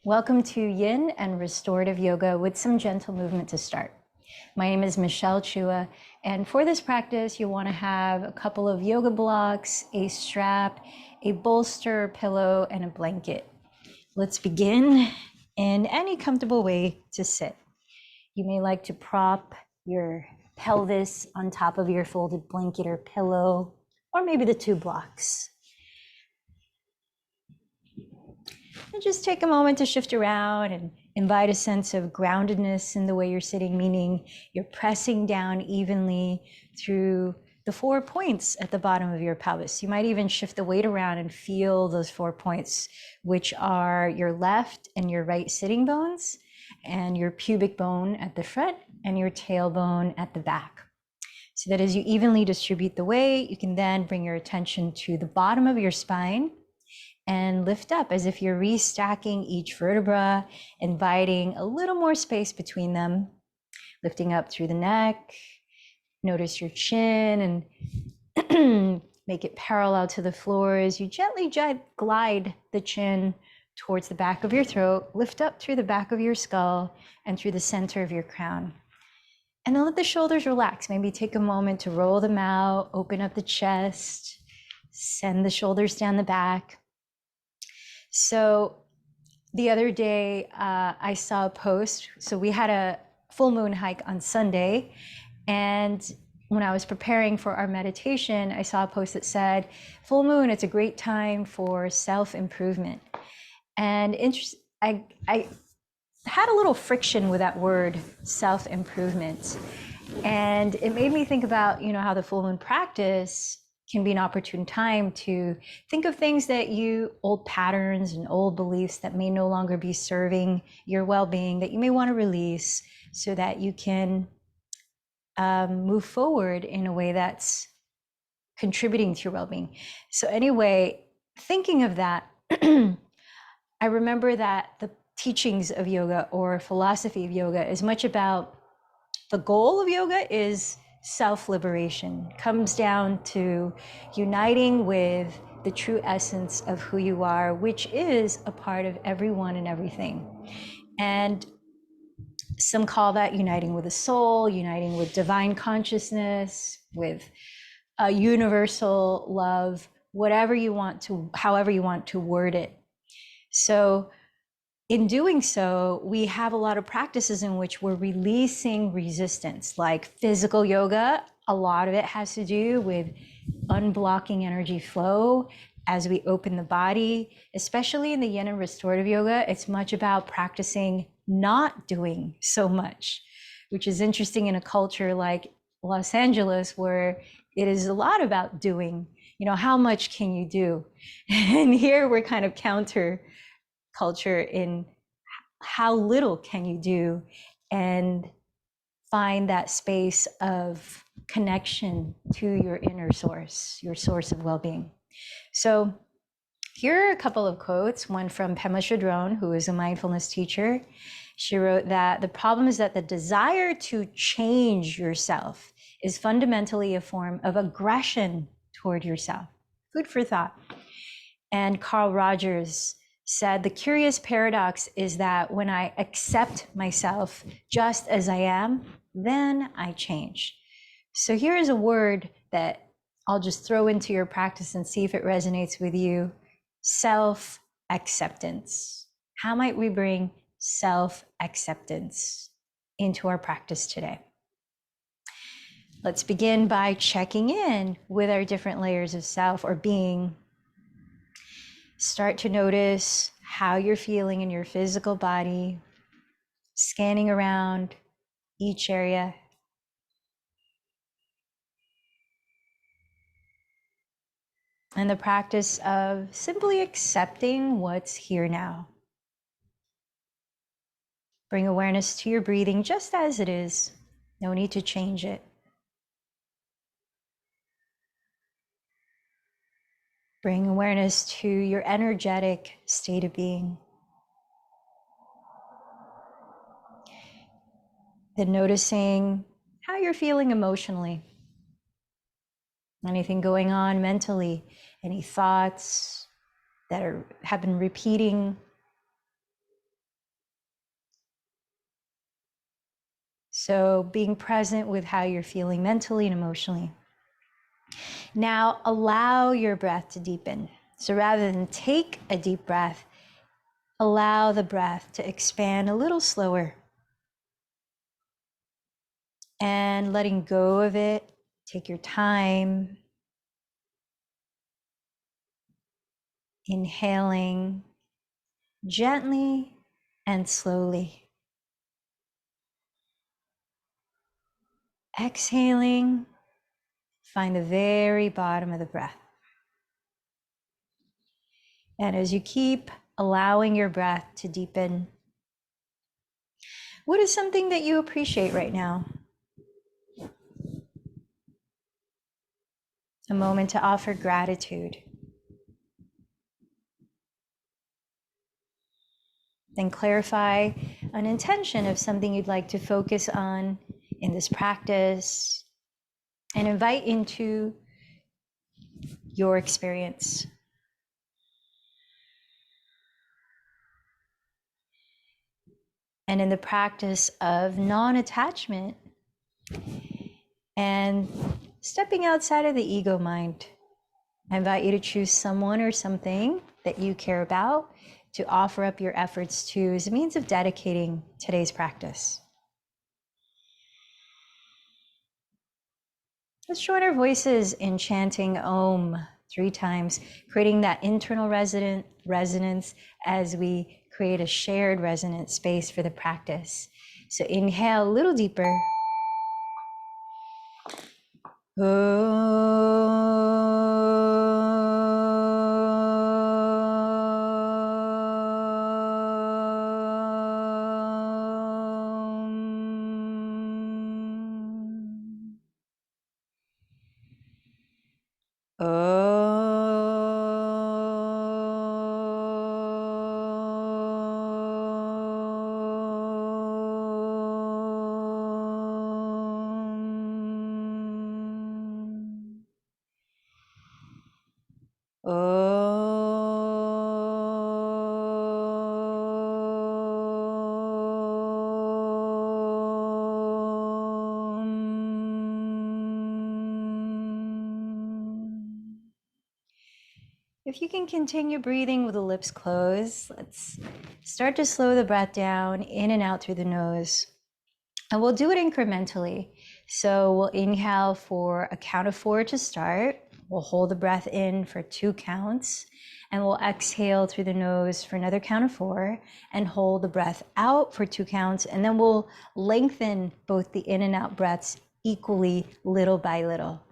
Welcome to Yin and Restorative Yoga with some gentle movement to start. My name is Michelle Chua, and for this practice, you want to have a couple of yoga blocks, a strap, a bolster, pillow, and a blanket. Let's begin in any comfortable way to sit. You may like to prop your pelvis on top of your folded blanket or pillow, or maybe the two blocks. And just take a moment to shift around and invite a sense of groundedness in the way you're sitting, meaning you're pressing down evenly through the 4 points at the bottom of your pelvis. You might even shift the weight around and feel those 4 points, which are your left and your right sitting bones, and your pubic bone at the front and your tailbone at the back. So that as you evenly distribute the weight, you can then bring your attention to the bottom of your spine and lift up as if you're restacking each vertebra, inviting a little more space between them, lifting up through the neck. Notice your chin and make it parallel to the floor as you gently glide the chin towards the back of your throat, lift up through the back of your skull and through the center of your crown. And then let the shoulders relax. Maybe take a moment to roll them out, open up the chest, send the shoulders down the back. So the other day, I saw a post. So we had a full moon hike on Sunday. And when I was preparing for our meditation, I saw a post that said, full moon, it's a great time for self-improvement. And I had a little friction with that word, self-improvement. And it made me think about, how the full moon practice can be an opportune time to think of things old patterns and old beliefs that may no longer be serving your well-being, that you may want to release so that you can move forward in a way that's contributing to your well-being. So anyway, thinking of that, I remember that the teachings of yoga or philosophy of yoga is much about the goal of yoga is self-liberation. Comes down to uniting with the true essence of who you are, which is a part of everyone and everything. And some call that uniting with the soul, uniting with divine consciousness, with a universal love, however you want to word it. So in doing so, we have a lot of practices in which we're releasing resistance, like physical yoga. A lot of it has to do with unblocking energy flow as we open the body, especially in the yin and restorative yoga. It's much about practicing not doing so much, which is interesting in a culture like Los Angeles, where it is a lot about doing. How much can you do? And here we're kind of counter culture in how little can you do and find that space of connection to your inner source, your source of well-being. So here are a couple of quotes, one from Pema Chodron, who is a mindfulness teacher. She wrote that the problem is that the desire to change yourself is fundamentally a form of aggression toward yourself. Food for thought. And Carl Rogers said, the curious paradox is that when I accept myself just as I am, then I change. So here is a word that I'll just throw into your practice and see if it resonates with you. Self-acceptance. How might we bring self-acceptance into our practice today? Let's begin by checking in with our different layers of self or being. Start to notice how you're feeling in your physical body, scanning around each area. And the practice of simply accepting what's here now. Bring awareness to your breathing just as it is. No need to change it. Bring awareness to your energetic state of being. Then noticing how you're feeling emotionally. Anything going on mentally, any thoughts that have been repeating, So being present with how you're feeling mentally and emotionally. Now allow your breath to deepen. So rather than take a deep breath, allow the breath to expand a little slower. And letting go of it, take your time. Inhaling gently and slowly. Exhaling, find the very bottom of the breath. And as you keep allowing your breath to deepen, what is something that you appreciate right now? A moment to offer gratitude. Then clarify an intention of something you'd like to focus on in this practice and invite into your experience. And in the practice of non-attachment and stepping outside of the ego mind, I invite you to choose someone or something that you care about to offer up your efforts to as a means of dedicating today's practice. Let's join our voices in chanting Om 3 times, creating that internal resonance as we create a shared resonant space for the practice. So inhale a little deeper. If you can continue breathing with the lips closed, let's start to slow the breath down in and out through the nose. And we'll do it incrementally. So we'll inhale for a count of 4 to start. We'll hold the breath in for 2 counts. And we'll exhale through the nose for another count of 4 and hold the breath out for 2 counts. And then we'll lengthen both the in and out breaths equally, little by little.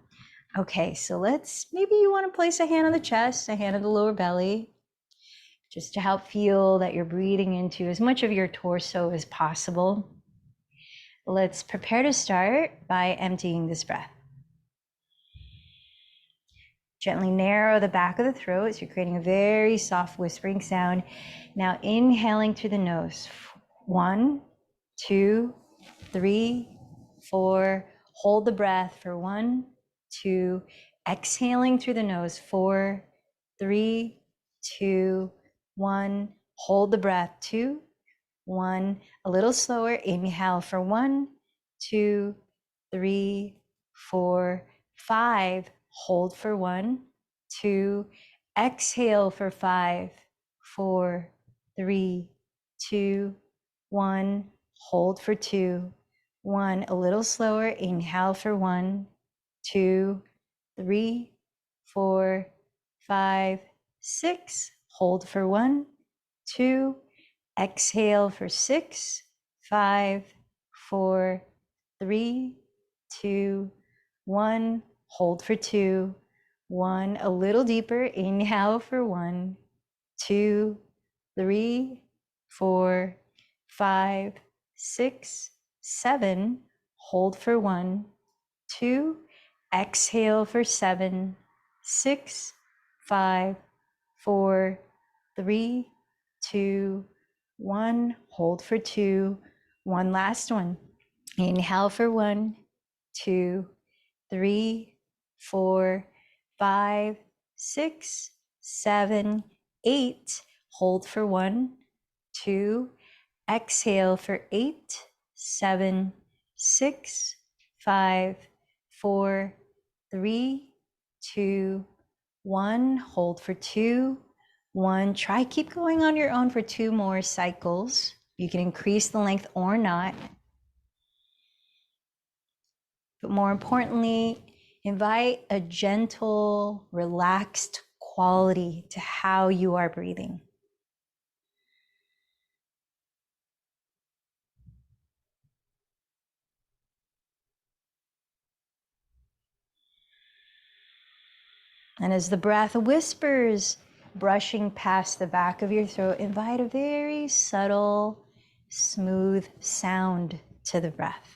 Okay, so maybe you want to place a hand on the chest, a hand on the lower belly, just to help feel that you're breathing into as much of your torso as possible. Let's prepare to start by emptying this breath. Gently narrow the back of the throat so you're creating a very soft whispering sound. Now inhaling through the nose. 1, 2, 3, 4. Hold the breath for 1, 2. Exhaling through the nose. 4, 3, 2, 1. Hold the breath. 2, 1. A little slower. Inhale for 1, 2, 3, 4, 5. Hold for 1, 2. Exhale for 5, 4, 3, 2, 1. Hold for 2, 1. A little slower. Inhale for 1, 2, 3, 4, 5, 6. Hold for 1, 2. Exhale for 6, 5, 4, 3, 2, 1. Hold for 2, 1. A little deeper. Inhale for 1, 2, 3, 4, 5, 6, 7. Hold for 1, 2. Exhale for 7, 6, 5, 4, 3, 2, 1. Hold for 2. One last one. Inhale for 1, 2, 3, 4, 5, 6, 7, 8. Hold for 1, 2. Exhale for 8, 7, 6, 5, 4, 3, 2, 1. Hold for 2, 1. Try keep going on your own for 2 more cycles. You can increase the length or not. But more importantly, invite a gentle, relaxed quality to how you are breathing. And as the breath whispers, brushing past the back of your throat, invite a very subtle, smooth sound to the breath.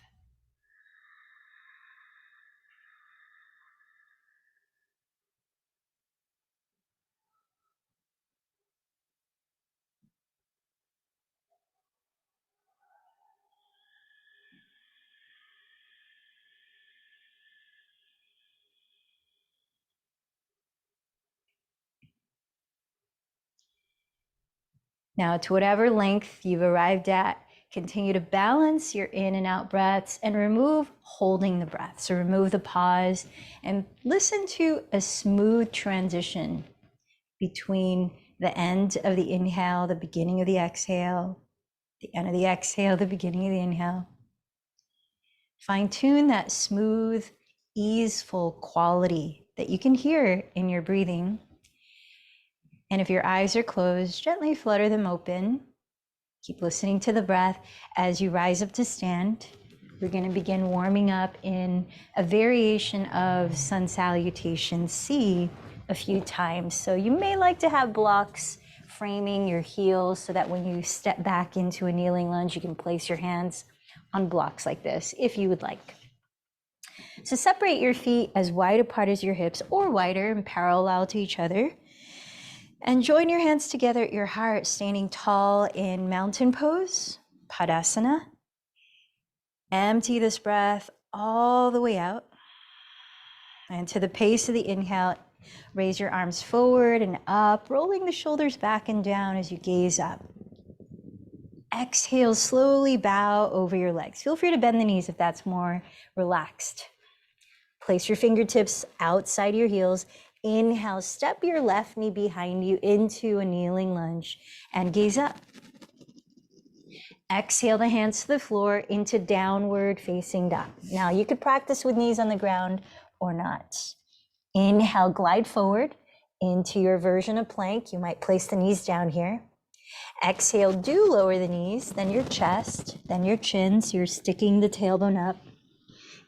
Now, to whatever length you've arrived at, continue to balance your in and out breaths and remove holding the breath. So remove the pause and listen to a smooth transition between the end of the inhale, the beginning of the exhale, the end of the exhale, the beginning of the inhale. Fine tune that smooth, easeful quality that you can hear in your breathing. And if your eyes are closed, gently flutter them open. Keep listening to the breath as you rise up to stand. We're going to begin warming up in a variation of sun salutation C a few times. So you may like to have blocks framing your heels so that when you step back into a kneeling lunge, you can place your hands on blocks like this if you would like. So separate your feet as wide apart as your hips or wider and parallel to each other. And join your hands together at your heart, standing tall in mountain pose, Padasana. Empty this breath all the way out. And to the pace of the inhale, raise your arms forward and up, rolling the shoulders back and down as you gaze up. Exhale, slowly bow over your legs. Feel free to bend the knees if that's more relaxed. Place your fingertips outside your heels. Inhale, step your left knee behind you into a kneeling lunge and gaze up. Exhale the hands to the floor into downward facing dog. Now you could practice with knees on the ground or not. Inhale, glide forward into your version of plank. You might place the knees down here. Exhale, do lower the knees, then your chest, then your chin, so you're sticking the tailbone up.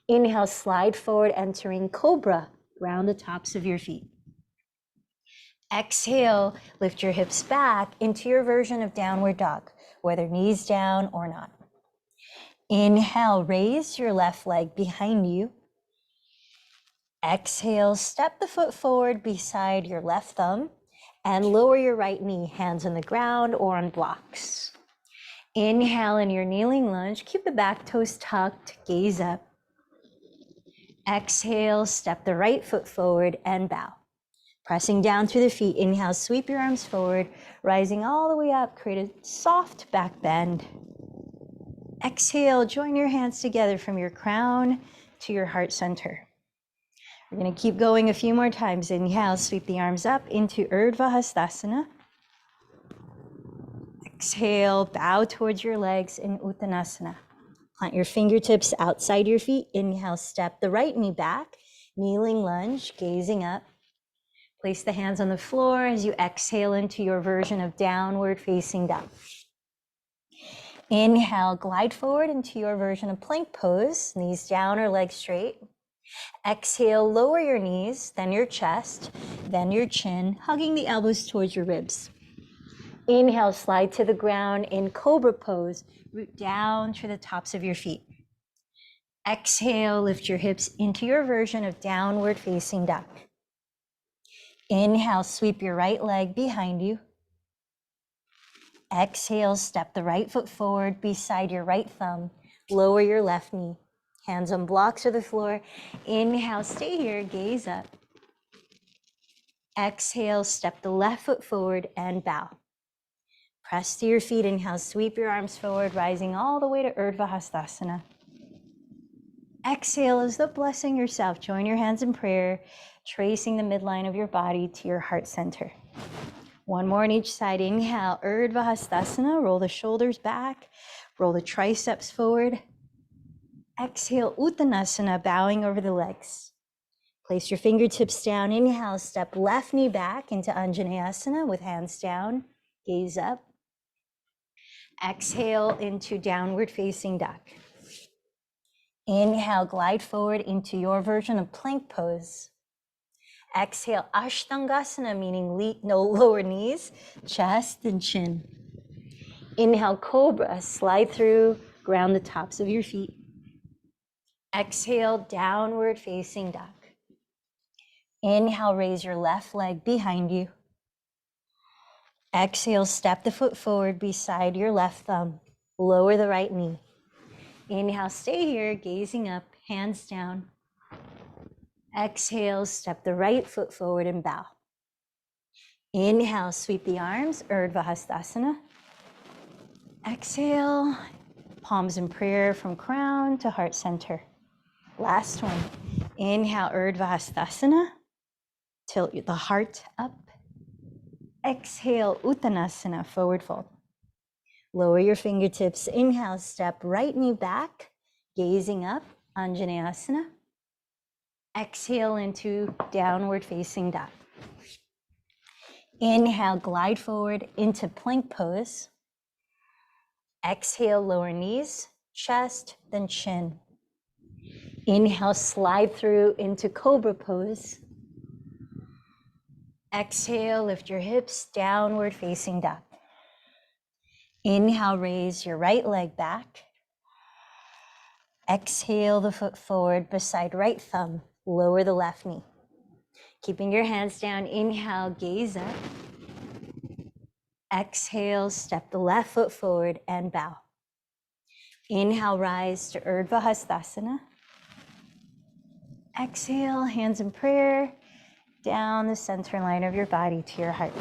Inhale, slide forward, entering cobra, round the tops of your feet. Exhale, lift your hips back into your version of downward dog, whether knees down or not. Inhale, raise your left leg behind you. Exhale, step the foot forward beside your left thumb and lower your right knee, hands on the ground or on blocks. Inhale in your kneeling lunge, keep the back toes tucked, gaze up. Exhale, step the right foot forward and bow. Pressing down through the feet, inhale, sweep your arms forward, rising all the way up, create a soft back bend. Exhale, join your hands together from your crown to your heart center. We're going to keep going a few more times. Inhale, sweep the arms up into Urdhva Hastasana. Exhale, bow towards your legs in Uttanasana. Plant your fingertips outside your feet. Inhale, step the right knee back, kneeling lunge, gazing up. Place the hands on the floor as you exhale into your version of downward facing dog. Inhale, glide forward into your version of plank pose, knees down or legs straight. Exhale, lower your knees, then your chest, then your chin, hugging the elbows towards your ribs. Inhale, slide to the ground in cobra pose, root down through the tops of your feet. Exhale, lift your hips into your version of downward facing dog. Inhale, sweep your right leg behind you. Exhale, step the right foot forward beside your right thumb. Lower your left knee. Hands on blocks or the floor. Inhale, stay here, gaze up. Exhale, step the left foot forward and bow. Press to your feet. Inhale, sweep your arms forward, rising all the way to Urdhva Hastasana. Exhale as though blessing yourself. Join your hands in prayer, tracing the midline of your body to your heart center. One more on each side. Inhale, Urdhva Hastasana. Roll the shoulders back. Roll the triceps forward. Exhale, Uttanasana, bowing over the legs. Place your fingertips down. Inhale, step left knee back into Anjaneyasana with hands down, gaze up. Exhale into downward facing dog. Inhale, glide forward into your version of plank pose. Exhale, Ashtangasana, meaning no lower knees, chest and chin. Inhale, Cobra, slide through, ground the tops of your feet. Exhale, downward facing dog. Inhale, raise your left leg behind you. Exhale, step the foot forward beside your left thumb. Lower the right knee. Inhale, stay here, gazing up, hands down. Exhale, step the right foot forward and bow. Inhale, sweep the arms, Urdhva Hastasana. Exhale, palms in prayer from crown to heart center. Last one. Inhale, Urdhva Hastasana. Tilt the heart up. Exhale, Uttanasana, forward fold. Lower your fingertips. Inhale, step right knee back, gazing up, Anjaneyasana. Exhale into downward facing dog. Inhale, glide forward into plank pose. Exhale, lower knees, chest, then chin. Inhale, slide through into cobra pose. Exhale, lift your hips, downward facing dog. Inhale, raise your right leg back. Exhale the foot forward beside right thumb, lower the left knee. Keeping your hands down, inhale, gaze up. Exhale, step the left foot forward and bow. Inhale, rise to Urdhva Hastasana. Exhale, hands in prayer, down the center line of your body to your heart.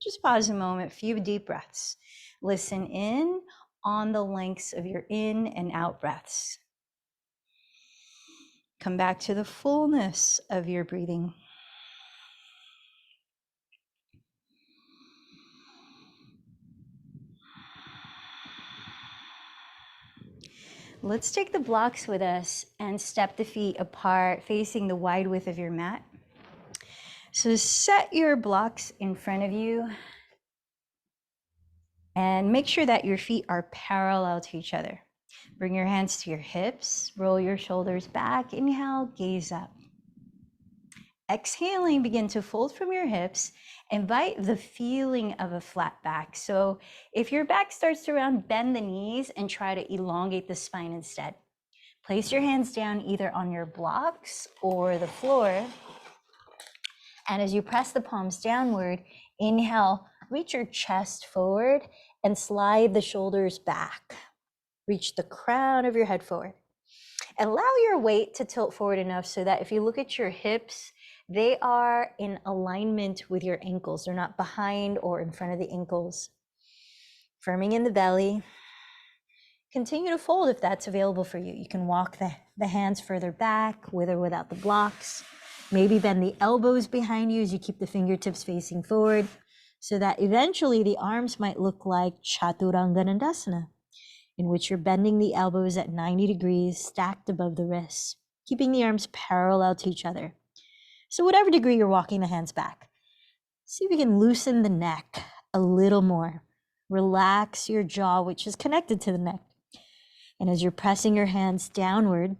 Just pause a moment, few deep breaths. Listen in on the lengths of your in and out breaths. Come back to the fullness of your breathing. Let's take the blocks with us and step the feet apart, facing the wide width of your mat. So set your blocks in front of you and make sure that your feet are parallel to each other. Bring your hands to your hips, roll your shoulders back, inhale, gaze up. Exhaling, begin to fold from your hips. Invite the feeling of a flat back. So if your back starts to round, bend the knees and try to elongate the spine instead. Place your hands down either on your blocks or the floor. And as you press the palms downward, inhale, reach your chest forward and slide the shoulders back. Reach the crown of your head forward. Allow your weight to tilt forward enough so that if you look at your hips, they are in alignment with your ankles. They're not behind or in front of the ankles. Firming in the belly. Continue to fold if that's available for you. You can walk the hands further back with or without the blocks. Maybe bend the elbows behind you as you keep the fingertips facing forward so that eventually the arms might look like Chaturanga, in which you're bending the elbows at 90 degrees stacked above the wrists, keeping the arms parallel to each other. So whatever degree you're walking the hands back, see if you can loosen the neck a little more. Relax your jaw, which is connected to the neck. And as you're pressing your hands downward,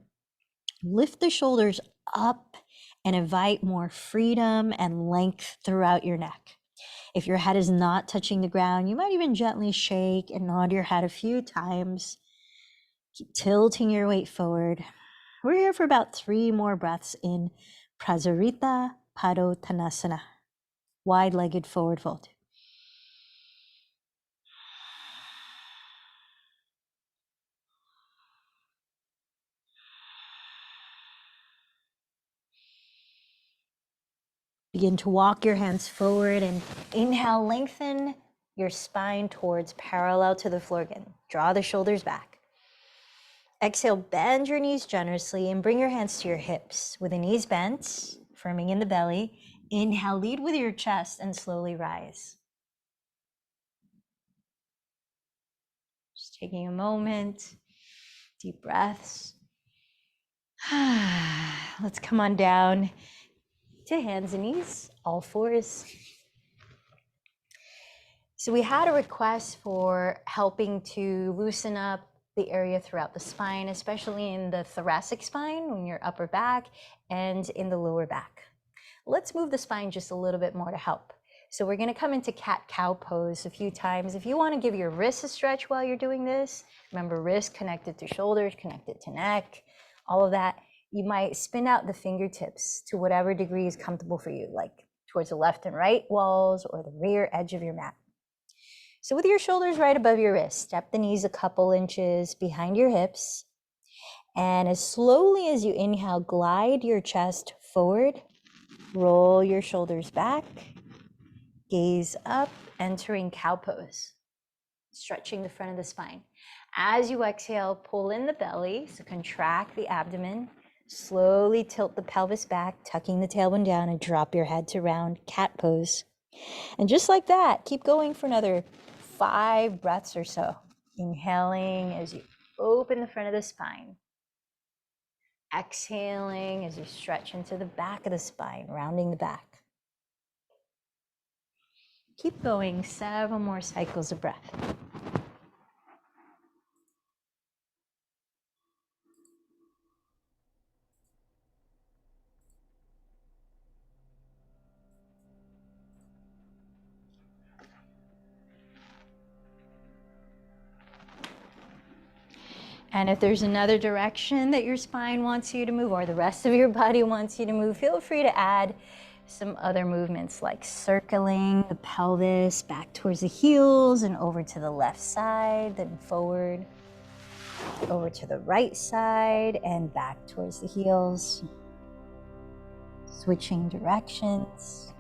lift the shoulders up and invite more freedom and length throughout your neck. If your head is not touching the ground, you might even gently shake and nod your head a few times. Keep tilting your weight forward. We're here for about 3 more breaths in Prasarita Padottanasana, wide-legged forward fold. Begin to walk your hands forward and inhale, lengthen your spine towards parallel to the floor again. Draw the shoulders back. Exhale, bend your knees generously and bring your hands to your hips with the knees bent, firming in the belly. Inhale, lead with your chest and slowly rise. Just taking a moment, deep breaths. Let's come on down to hands and knees, all fours. So we had a request for helping to loosen up the area throughout the spine, especially in the thoracic spine, in your upper back, and in the lower back. Let's move the spine just a little bit more to help. So we're going to come into cat-cow pose a few times. If you want to give your wrists a stretch while you're doing this, remember wrists connected to shoulders, connected to neck, all of that. You might spin out the fingertips to whatever degree is comfortable for you, like towards the left and right walls or the rear edge of your mat. So with your shoulders right above your wrist, step the knees a couple inches behind your hips. And as slowly as you inhale, glide your chest forward, roll your shoulders back, gaze up, entering cow pose, stretching the front of the spine. As you exhale, pull in the belly, so contract the abdomen, slowly tilt the pelvis back, tucking the tailbone down, and drop your head to round cat pose. And just like that, keep going for another 5 breaths or so. Inhaling as you open the front of the spine. Exhaling as you stretch into the back of the spine, rounding the back. Keep going, 7 more cycles of breath. And if there's another direction that your spine wants you to move or the rest of your body wants you to move, feel free to add some other movements like circling the pelvis back towards the heels and over to the left side, then forward, over to the right side and back towards the heels. Switching directions.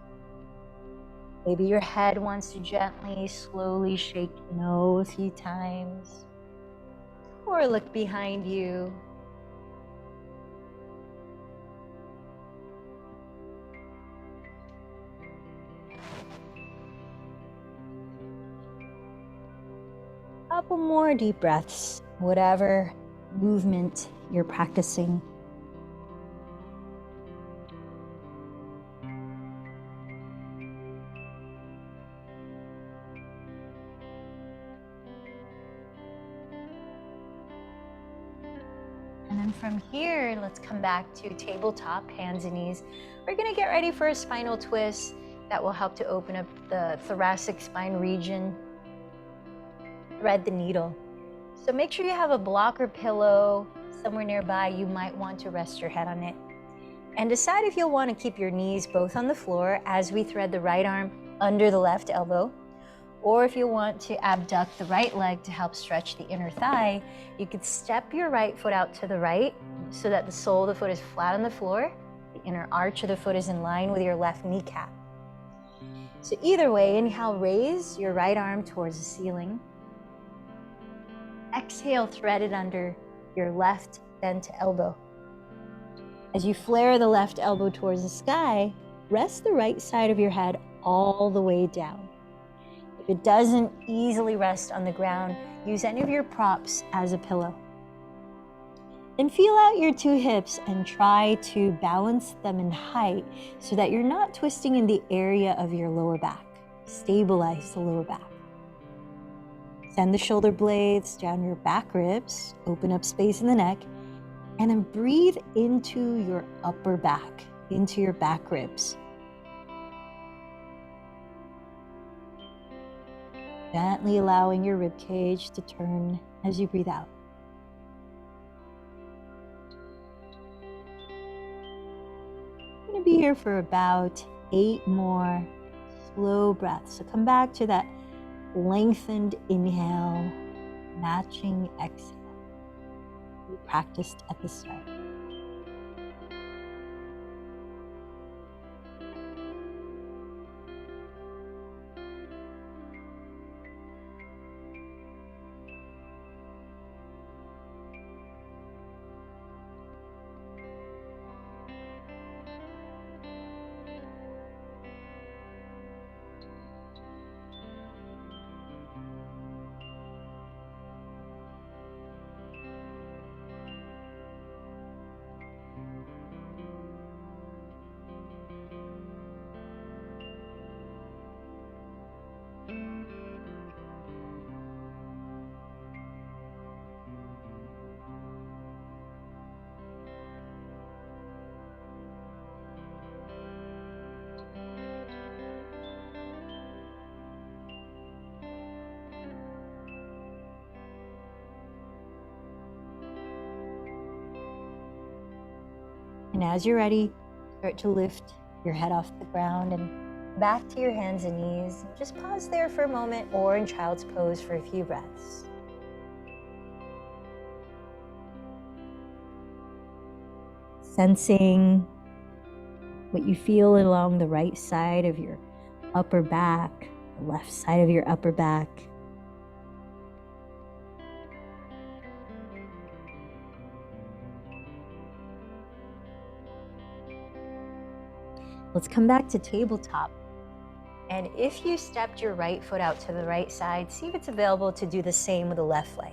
Maybe your head wants to gently, slowly shake no a few times. Or look behind you. Couple more deep breaths, whatever movement you're practicing. And then from here, let's come back to tabletop, hands and knees. We're gonna get ready for a spinal twist that will help to open up the thoracic spine region. Thread the needle. So make sure you have a block or pillow somewhere nearby. You might want to rest your head on it. And decide if you'll want to keep your knees both on the floor as we thread the right arm under the left elbow, or if you want to abduct the right leg to help stretch the inner thigh, you could step your right foot out to the right so that the sole of the foot is flat on the floor. The inner arch of the foot is in line with your left kneecap. So either way, inhale, raise your right arm towards the ceiling. Exhale, thread it under your left bent elbow. As you flare the left elbow towards the sky, rest the right side of your head all the way down. If it doesn't easily rest on the ground, use any of your props as a pillow. Then feel out your 2 hips and try to balance them in height so that you're not twisting in the area of your lower back. Stabilize the lower back. Send the shoulder blades down your back ribs, open up space in the neck, and then breathe into your upper back, into your back ribs. Gently allowing your rib cage to turn as you breathe out. I'm going to be here for about 8 more slow breaths. So come back to that lengthened inhale, matching exhale we practiced at the start. And as you're ready, start to lift your head off the ground and back to your hands and knees. Just pause there for a moment or in child's pose for a few breaths. Sensing what you feel along the right side of your upper back, the left side of your upper back. Let's come back to tabletop. And if you stepped your right foot out to the right side, see if it's available to do the same with the left leg.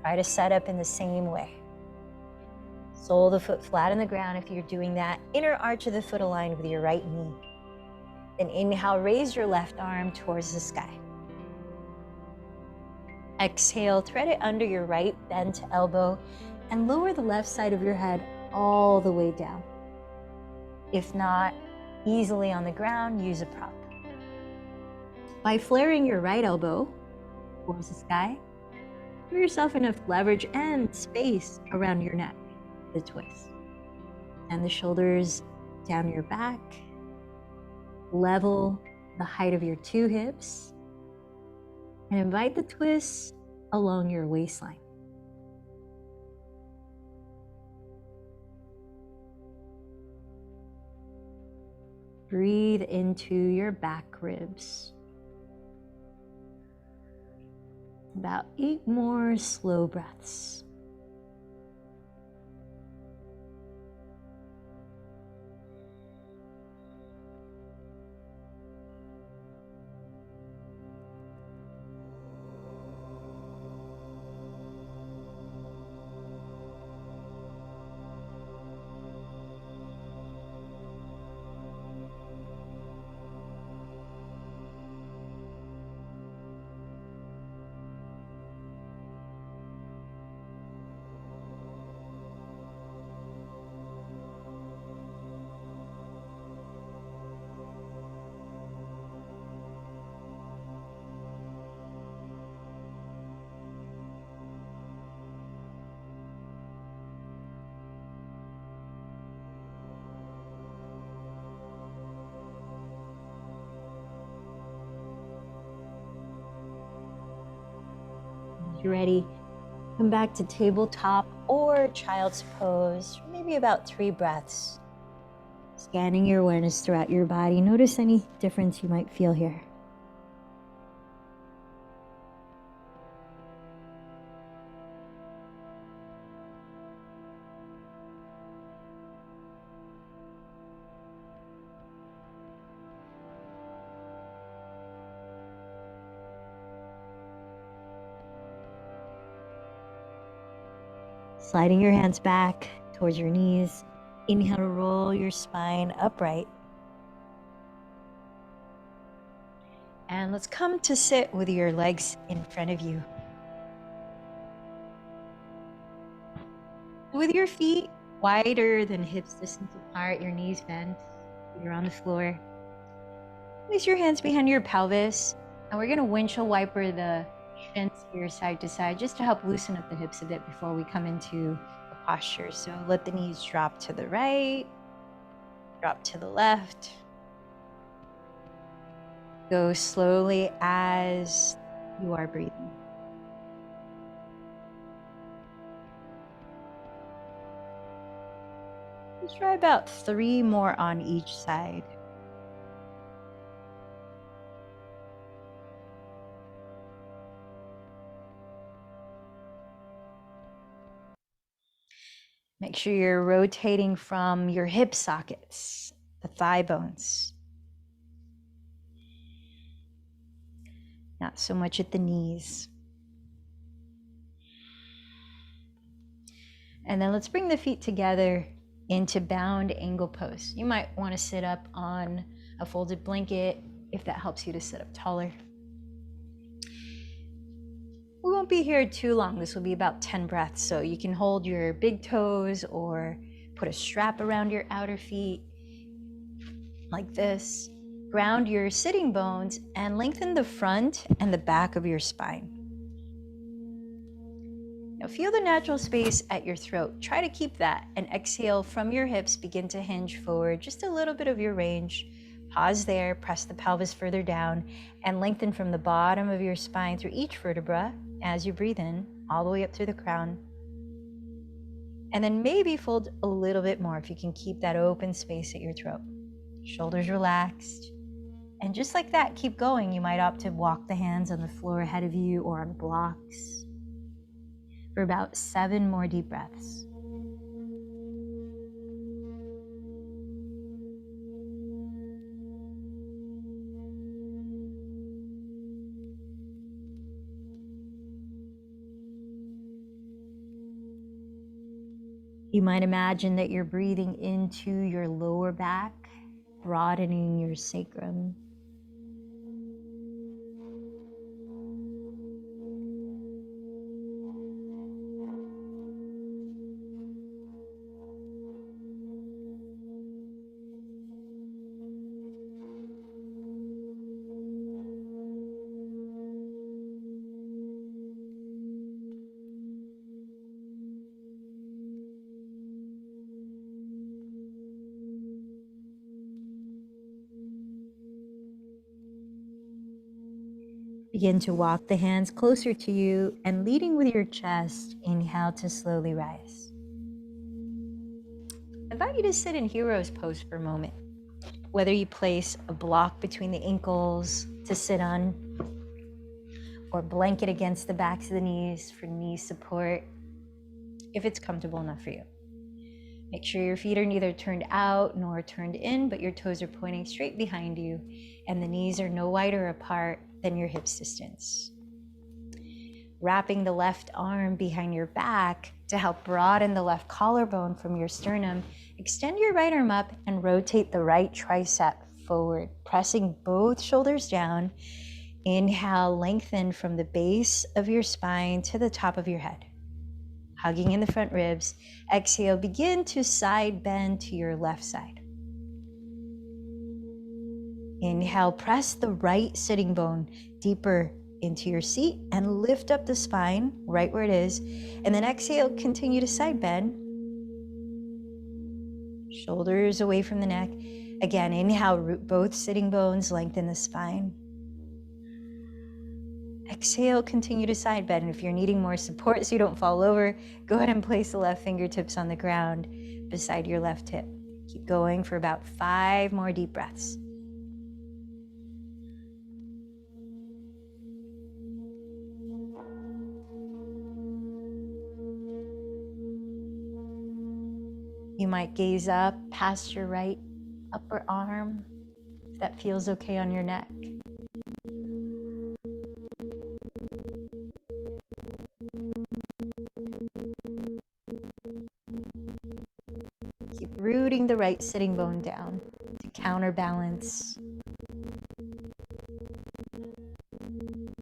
Try to set up in the same way. Sole of the foot flat on the ground if you're doing that. Inner arch of the foot aligned with your right knee. Then inhale, raise your left arm towards the sky. Exhale, thread it under your right bent elbow and lower the left side of your head all the way down. If not easily on the ground, use a prop. By flaring your right elbow towards the sky, give yourself enough leverage and space around your neck, the twist. And the shoulders down your back, level the height of your two hips, and invite the twist along your waistline. Breathe into your back ribs. About 8 more slow breaths. You're ready, come back to tabletop or child's pose for maybe about 3 breaths. Scanning your awareness throughout your body. Notice any difference you might feel here. Sliding your hands back towards your knees. Inhale to roll your spine upright. And let's come to sit with your legs in front of you. With your feet wider than hips distance apart, your knees bent, you're on the floor. Place your hands behind your pelvis, and we're going to windshield wiper the shins here side to side just to help loosen up the hips a bit before we come into the posture. So let the knees drop to the right, drop to the left. Go slowly as you are breathing. Let's try about 3 more on each side. Make sure you're rotating from your hip sockets, the thigh bones. Not so much at the knees. And then let's bring the feet together into bound angle pose. You might want to sit up on a folded blanket if that helps you to sit up taller. We won't be here too long. This will be about 10 breaths. So you can hold your big toes or put a strap around your outer feet like this. Ground your sitting bones and lengthen the front and the back of your spine. Now feel the natural space at your throat. Try to keep that, and exhale from your hips, begin to hinge forward, just a little bit of your range. Pause there, press the pelvis further down, and lengthen from the bottom of your spine through each vertebra as you breathe in, all the way up through the crown. And then maybe fold a little bit more if you can keep that open space at your throat. Shoulders relaxed. And just like that, keep going. You might opt to walk the hands on the floor ahead of you or on blocks for about 7 more deep breaths. You might imagine that you're breathing into your lower back, broadening your sacrum. Begin to walk the hands closer to you and leading with your chest, inhale to slowly rise. I invite you to sit in hero's pose for a moment. Whether you place a block between the ankles to sit on, or blanket against the backs of the knees for knee support, if it's comfortable enough for you. Make sure your feet are neither turned out nor turned in, but your toes are pointing straight behind you, and the knees are no wider apart than your hips distance. Wrapping the left arm behind your back to help broaden the left collarbone from your sternum, extend your right arm up and rotate the right tricep forward, pressing both shoulders down. Inhale, lengthen from the base of your spine to the top of your head, hugging in the front ribs. Exhale, begin to side bend to your left side. Inhale, press the right sitting bone deeper into your seat and lift up the spine right where it is. And then exhale, continue to side bend. Shoulders away from the neck. Again, inhale, root both sitting bones, lengthen the spine. Exhale, continue to side bend. And if you're needing more support so you don't fall over, go ahead and place the left fingertips on the ground beside your left hip. Keep going for about 5 more deep breaths. You might gaze up past your right upper arm, if that feels okay on your neck. Keep rooting the right sitting bone down to counterbalance.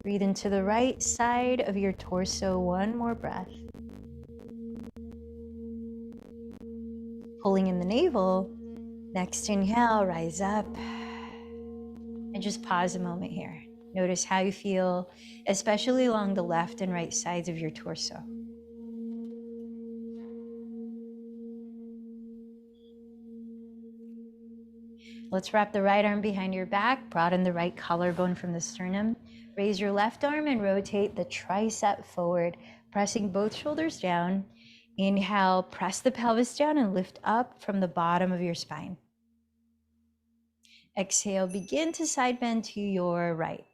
Breathe into the right side of your torso, 1 more breath. Pulling in the navel, next inhale, rise up. And just pause a moment here. Notice how you feel, especially along the left and right sides of your torso. Let's wrap the right arm behind your back, broaden the right collarbone from the sternum. Raise your left arm and rotate the tricep forward, pressing both shoulders down. Inhale, press the pelvis down and lift up from the bottom of your spine. Exhale, begin to side bend to your right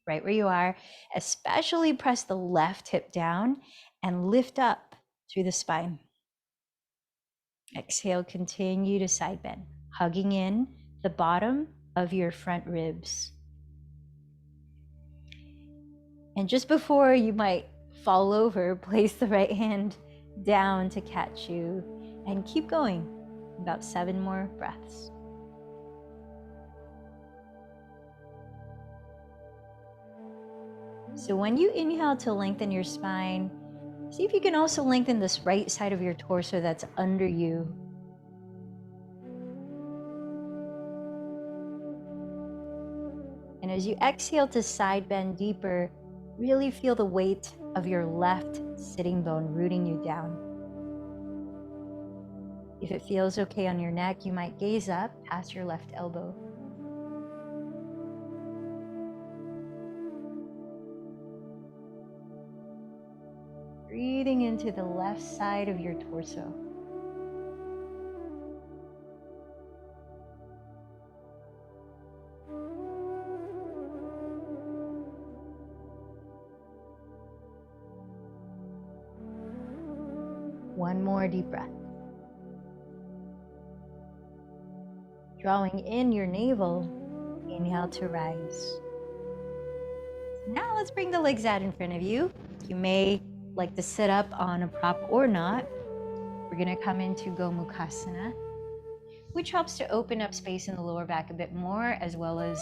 where you are. Especially press the left hip down and lift up through the spine. Exhale, continue to side bend, hugging in the bottom of your front ribs. And just before you might fall over, place the right hand down to catch you and keep going. About 7 more breaths. So when you inhale to lengthen your spine, see if you can also lengthen this right side of your torso that's under you. And as you exhale to side bend deeper, really feel the weight of your left sitting bone rooting you down. If it feels okay on your neck, you might gaze up past your left elbow. Breathing into the left side of your torso. One more deep breath. Drawing in your navel, inhale to rise. Now let's bring the legs out in front of you. You may like to sit up on a prop or not. We're gonna come into Gomukhasana, which helps to open up space in the lower back a bit more, as well as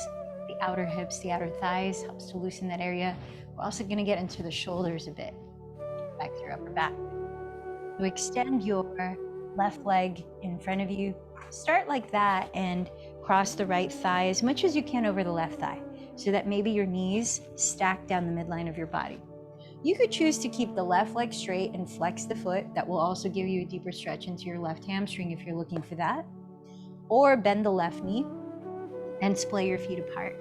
the outer hips, the outer thighs, helps to loosen that area. We're also gonna get into the shoulders a bit, back through upper back. So extend your left leg in front of you. Start like that and cross the right thigh as much as you can over the left thigh, so that maybe your knees stack down the midline of your body. You could choose to keep the left leg straight and flex the foot. That will also give you a deeper stretch into your left hamstring if you're looking for that. Or bend the left knee and splay your feet apart.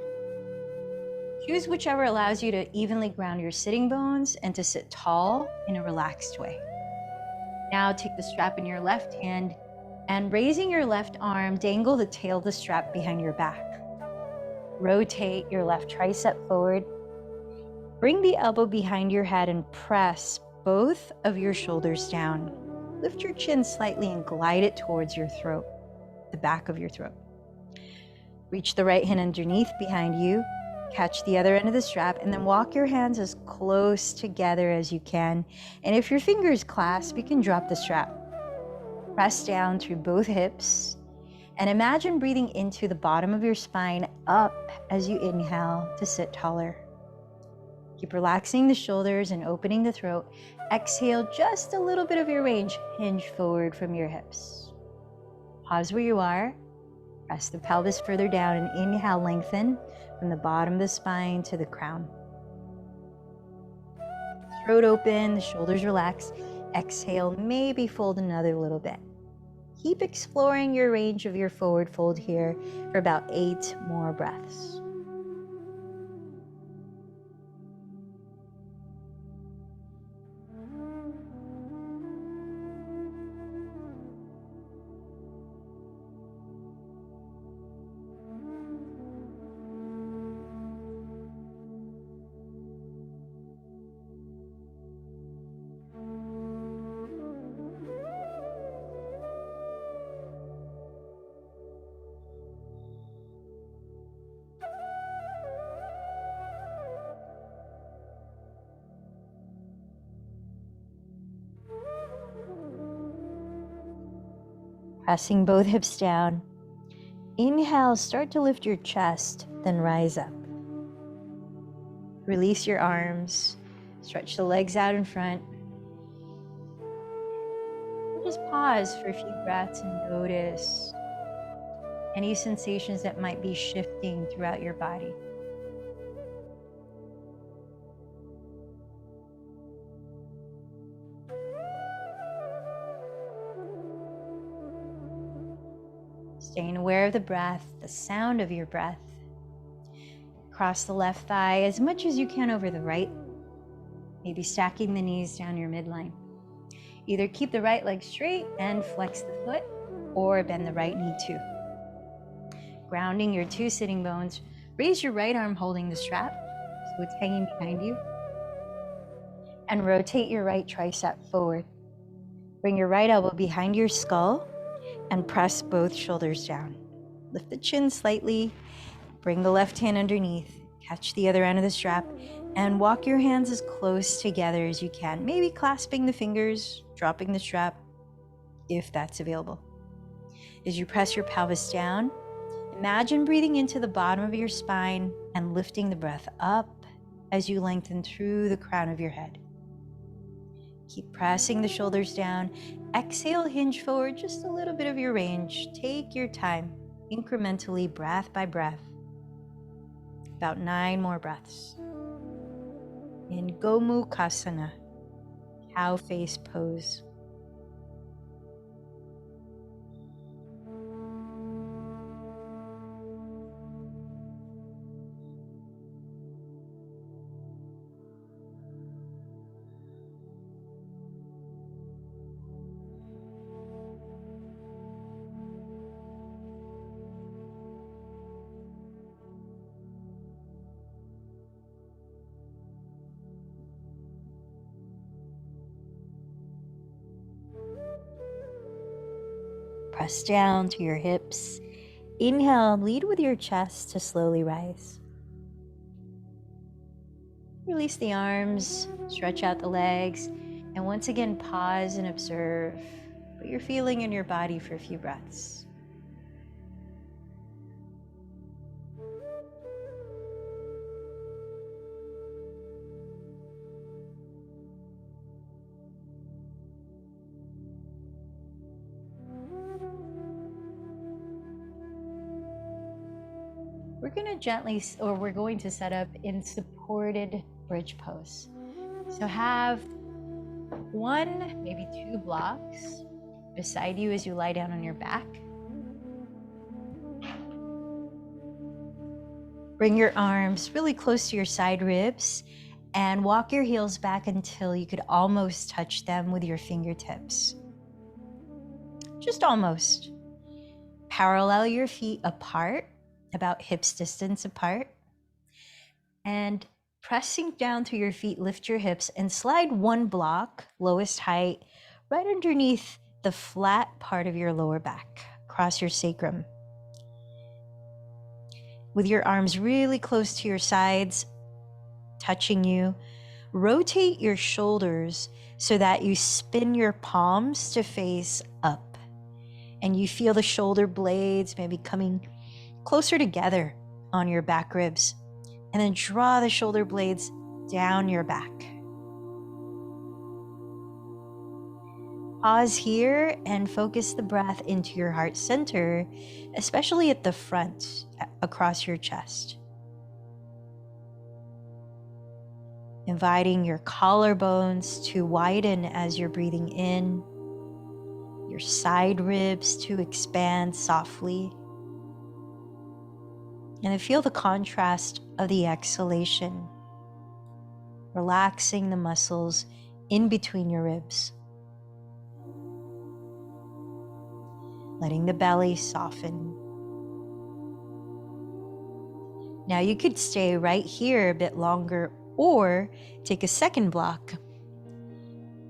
Choose whichever allows you to evenly ground your sitting bones and to sit tall in a relaxed way. Now take the strap in your left hand and raising your left arm, dangle the tail of the strap behind your back. Rotate your left tricep forward. Bring the elbow behind your head and press both of your shoulders down. Lift your chin slightly and glide it towards your throat, the back of your throat. Reach the right hand underneath behind you, catch the other end of the strap, and then walk your hands as close together as you can. And if your fingers clasp, you can drop the strap. Press down through both hips and imagine breathing into the bottom of your spine up as you inhale to sit taller. Keep relaxing the shoulders and opening the throat. Exhale just a little bit of your range. Hinge forward from your hips. Pause where you are. Press the pelvis further down and inhale, lengthen from the bottom of the spine to the crown. Throat open, the shoulders relax. Exhale, maybe fold another little bit. Keep exploring your range of your forward fold here for about 8 more breaths. Pressing both hips down. Inhale, start to lift your chest, then rise up. Release your arms, stretch the legs out in front. Just pause for a few breaths and notice any sensations that might be shifting throughout your body. Staying aware of the breath, the sound of your breath. Cross the left thigh as much as you can over the right, maybe stacking the knees down your midline. Either keep the right leg straight and flex the foot, or bend the right knee too. Grounding your 2 sitting bones, raise your right arm holding the strap, so it's hanging behind you. And rotate your right tricep forward. Bring your right elbow behind your skull and press both shoulders down. Lift the chin slightly, bring the left hand underneath, catch the other end of the strap, and walk your hands as close together as you can, maybe clasping the fingers, dropping the strap, if that's available. As you press your pelvis down, imagine breathing into the bottom of your spine and lifting the breath up as you lengthen through the crown of your head. Keep pressing the shoulders down. Exhale, hinge forward just a little bit of your range. Take your time, incrementally, breath by breath. About 9 more breaths. in Gomukhasana, cow face pose. Press down to your hips. Inhale, lead with your chest to slowly rise. Release the arms, stretch out the legs, and once again pause and observe what you're feeling in your body for a few breaths. We're going to set up in supported bridge pose. So have one, maybe two blocks beside you as you lie down on your back. Bring your arms really close to your side ribs and walk your heels back until you could almost touch them with your fingertips. Just almost. Parallel your feet apart, about hips distance apart. And pressing down through your feet, lift your hips and slide one block, lowest height, right underneath the flat part of your lower back, across your sacrum. With your arms really close to your sides, touching you, rotate your shoulders so that you spin your palms to face up. And you feel the shoulder blades maybe coming closer together on your back ribs. And then draw the shoulder blades down your back. Pause here and focus the breath into your heart center, especially at the front, across your chest. Inviting your collarbones to widen as you're breathing in, your side ribs to expand softly. And then feel the contrast of the exhalation, relaxing the muscles in between your ribs. Letting the belly soften. Now you could stay right here a bit longer or take a second block.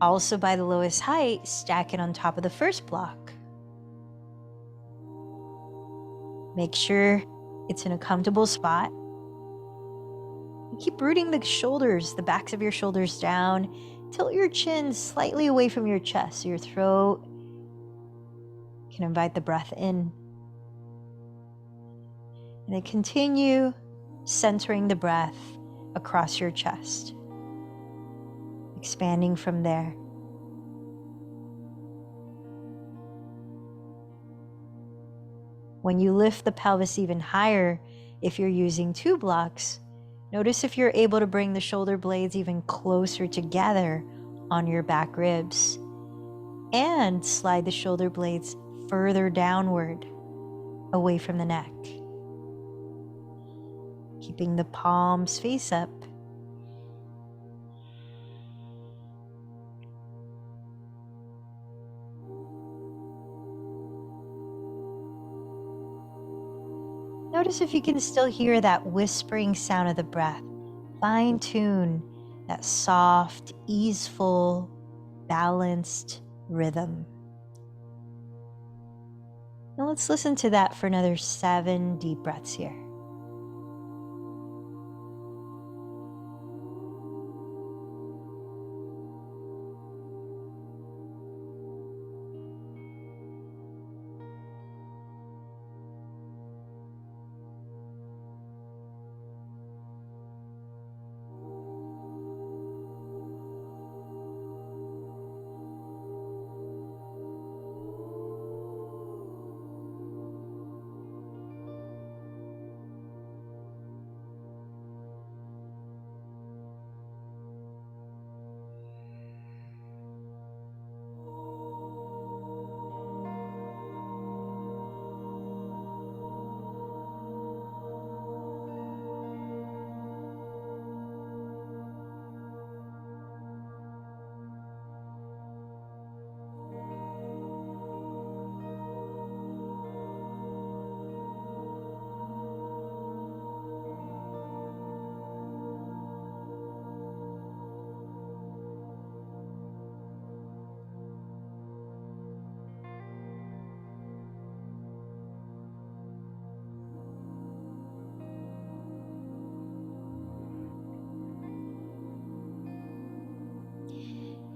Also by the lowest height, stack it on top of the first block. Make sure it's in a comfortable spot. Keep rooting the shoulders, the backs of your shoulders down. Tilt your chin slightly away from your chest so your throat can invite the breath in. And then continue centering the breath across your chest, expanding from there. When you lift the pelvis even higher, if you're using two blocks, notice if you're able to bring the shoulder blades even closer together on your back ribs and slide the shoulder blades further downward away from the neck. Keeping the palms face up. Notice if you can still hear that whispering sound of the breath. Fine tune that soft, easeful, balanced rhythm. Now let's listen to that for another 7 deep breaths here.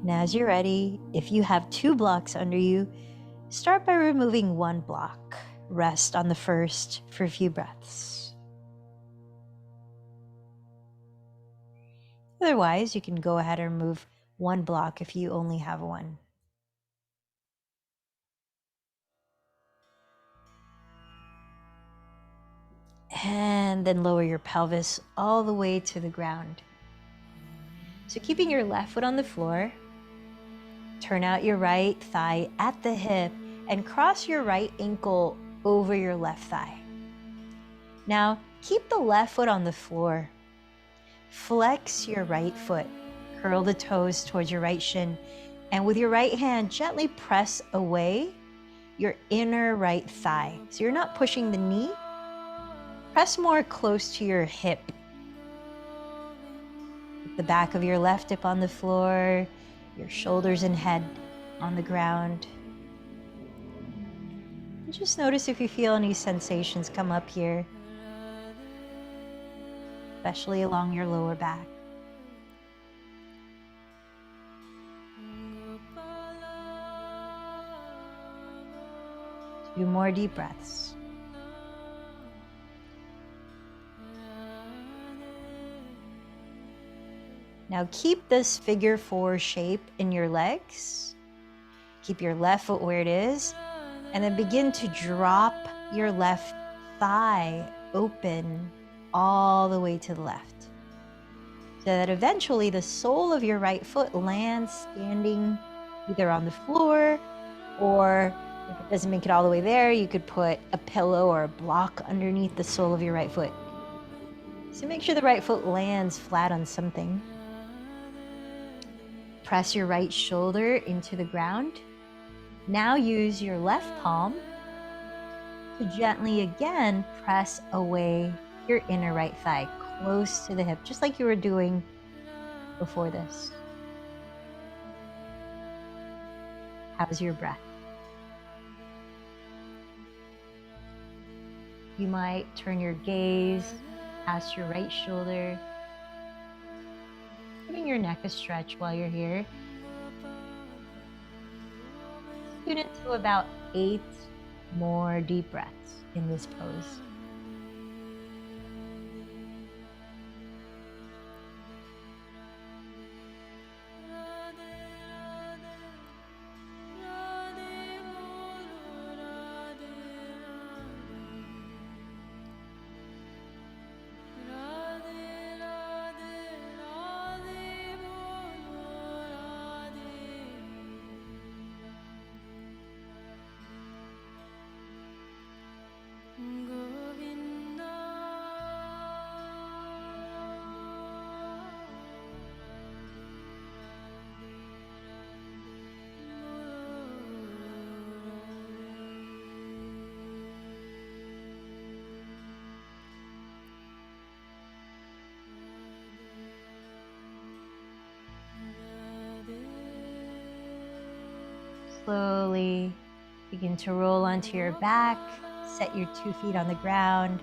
Now, as you're ready, if you have 2 blocks under you, start by removing 1 block. Rest on the first for a few breaths. Otherwise, you can go ahead and remove 1 block if you only have 1. And then lower your pelvis all the way to the ground. So keeping your left foot on the floor, turn out your right thigh at the hip and cross your right ankle over your left thigh. Now, keep the left foot on the floor. Flex your right foot. Curl the toes towards your right shin. And with your right hand, gently press away your inner right thigh. So you're not pushing the knee. Press more close to your hip. The back of your left hip on the floor, your shoulders and head on the ground. And just notice if you feel any sensations come up here, especially along your lower back. 2 more deep breaths. Now keep this figure 4 shape in your legs. Keep your left foot where it is, and then begin to drop your left thigh open all the way to the left. So that eventually the sole of your right foot lands standing either on the floor, or if it doesn't make it all the way there, you could put a pillow or a block underneath the sole of your right foot. So make sure the right foot lands flat on something. Press your right shoulder into the ground. Now use your left palm to gently again press away your inner right thigh close to the hip, just like you were doing before this. How's your breath? You might turn your gaze past your right shoulder, giving your neck a stretch while you're here. Tune into about 8 more deep breaths in this pose. Slowly begin to roll onto your back, set your 2 feet on the ground,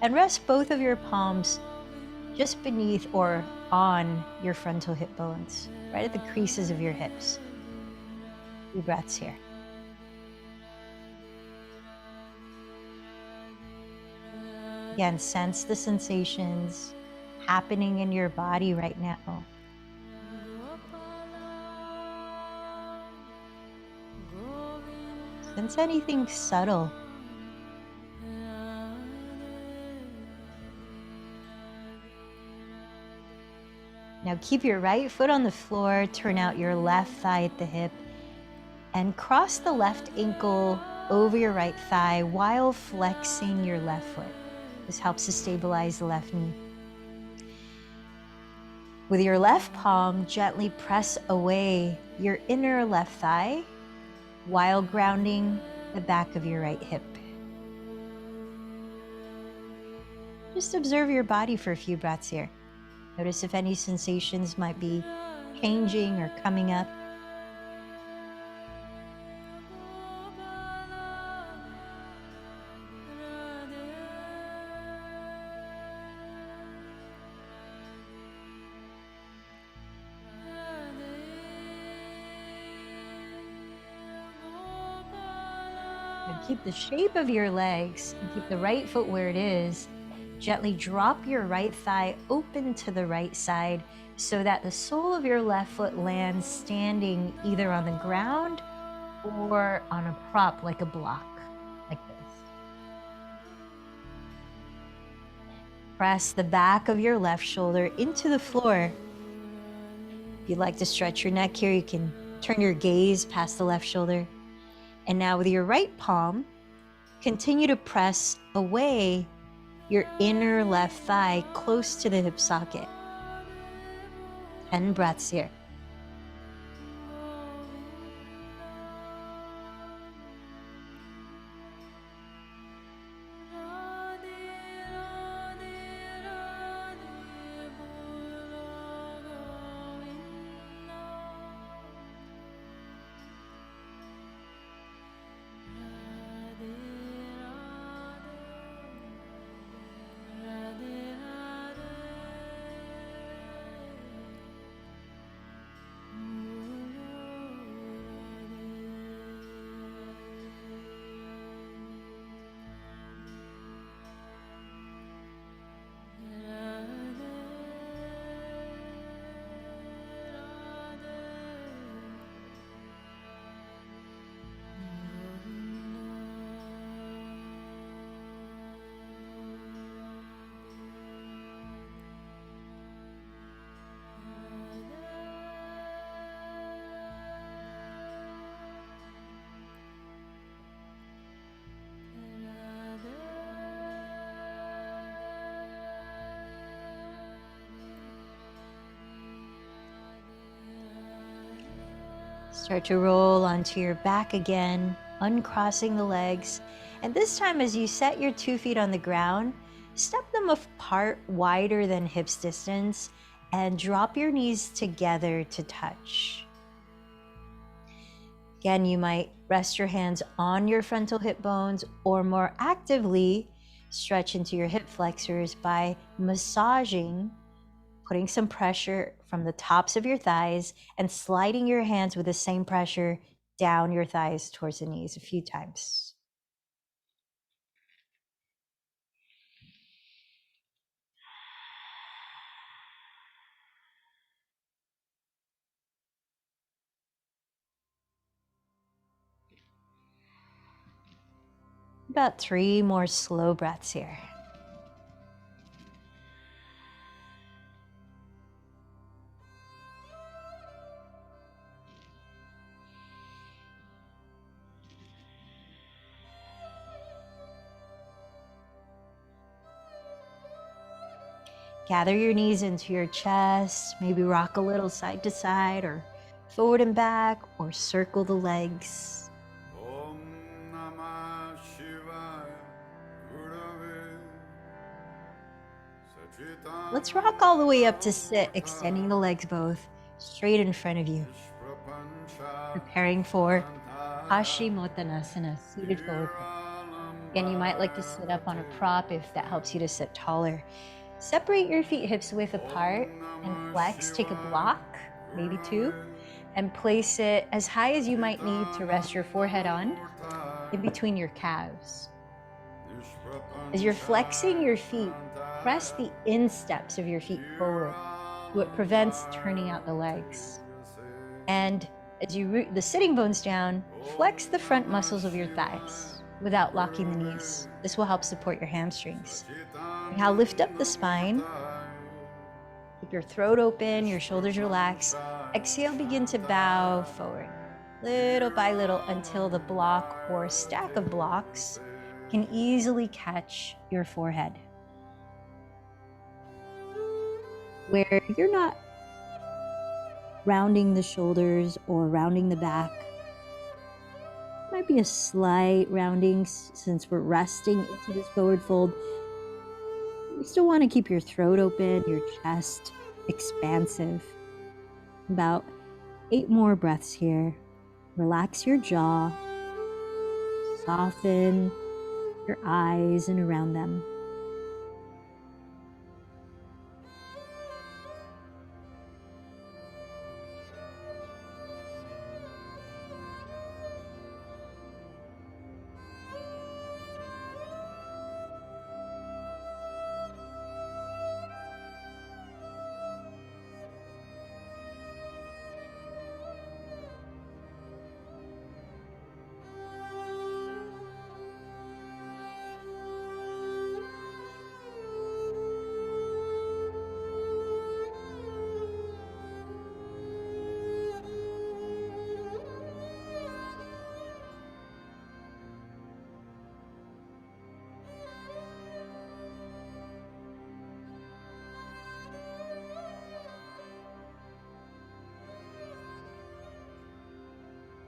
and rest both of your palms just beneath or on your frontal hip bones, right at the creases of your hips. 2 breaths here. Again, sense the sensations happening in your body right now. Sense anything subtle. Now keep your right foot on the floor, turn out your left thigh at the hip, and cross the left ankle over your right thigh while flexing your left foot. This helps to stabilize the left knee. With your left palm, gently press away your inner left thigh while grounding the back of your right hip. Just observe your body for a few breaths here. Notice if any sensations might be changing or coming up. Keep the shape of your legs and keep the right foot where it is. Gently drop your right thigh open to the right side so that the sole of your left foot lands standing either on the ground or on a prop like a block, like this. Press the back of your left shoulder into the floor. If you'd like to stretch your neck here, you can turn your gaze past the left shoulder. And now with your right palm, continue to press away your inner left thigh close to the hip socket. 10 breaths here. Start to roll onto your back again, uncrossing the legs. And this time, as you set your 2 feet on the ground, step them apart wider than hips distance and drop your knees together to touch. Again, you might rest your hands on your frontal hip bones or more actively stretch into your hip flexors by massaging, putting some pressure from the tops of your thighs and sliding your hands with the same pressure down your thighs towards the knees a few times. About 3 more slow breaths here. Gather your knees into your chest, maybe rock a little side to side or forward and back, or circle the legs. Let's rock all the way up to sit, extending the legs both straight in front of you. Preparing for Paschimottanasana, seated forward fold. Again, you might like to sit up on a prop if that helps you to sit taller. Separate your feet hips width apart and flex. Take a block, maybe 2, and place it as high as you might need to rest your forehead on, in between your calves. As you're flexing your feet, press the insteps of your feet forward, what prevents turning out the legs. And as you root the sitting bones down, flex the front muscles of your thighs without locking the knees. This will help support your hamstrings. Now lift up the spine. Keep your throat open, your shoulders relaxed. Exhale, begin to bow forward, little by little, until the block or stack of blocks can easily catch your forehead. Where you're not rounding the shoulders or rounding the back. Might be a slight rounding since we're resting into this forward fold. You still want to keep your throat open, your chest expansive. About 8 more breaths here. Relax your jaw. Soften your eyes and around them.